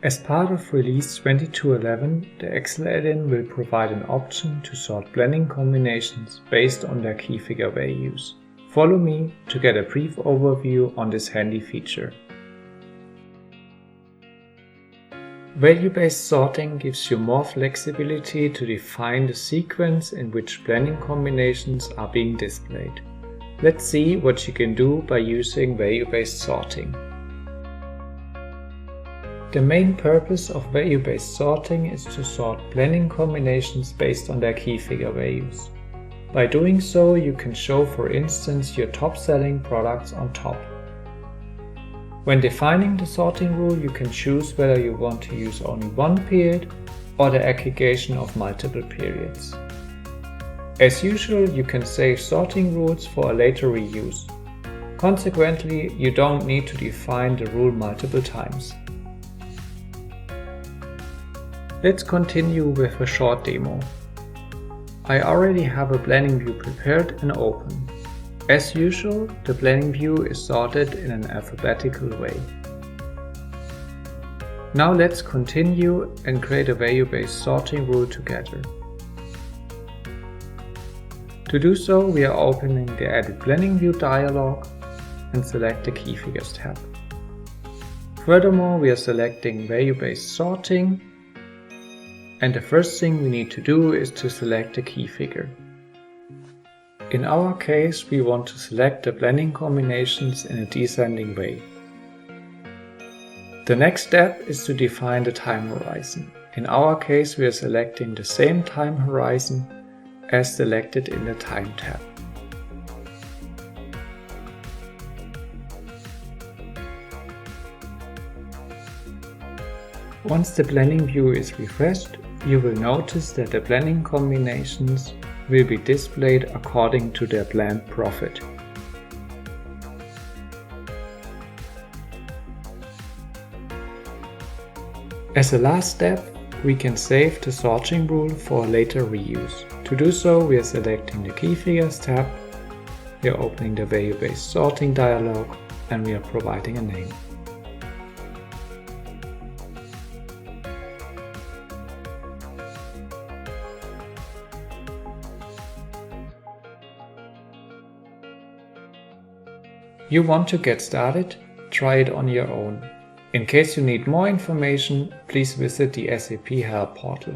As part of Release 22.11, the Excel add-in will provide an option to sort blending combinations based on their key figure values. Follow me to get a brief overview on this handy feature. Value-based sorting gives you more flexibility to define the sequence in which blending combinations are being displayed. Let's see what you can do by using value-based sorting. The main purpose of value-based sorting is to sort blending combinations based on their key figure values. By doing so, you can show, for instance, your top-selling products on top. When defining the sorting rule, you can choose whether you want to use only one period or the aggregation of multiple periods. As usual, you can save sorting rules for a later reuse. Consequently, you don't need to define the rule multiple times. Let's continue with a short demo. I already have a blending view prepared and open. As usual, the blending view is sorted in an alphabetical way. Now let's continue and create a value-based sorting rule together. To do so, we are opening the Edit Blending View dialog and select the Key Figures tab. Furthermore, we are selecting Value-based Sorting, and the first thing we need to do is to select the key figure. In our case, we want to select the blending combinations in a descending way. The next step is to define the time horizon. In our case, we are selecting the same time horizon as selected in the Time tab. Once the blending view is refreshed, you will notice that the blending combinations will be displayed according to their planned profit. As a last step, we can save the sorting rule for later reuse. To do so, we are selecting the Key Figures tab, we are opening the Value-based Sorting dialog, and we are providing a name. You want to get started? Try it on your own. In case you need more information, please visit the SAP Help portal.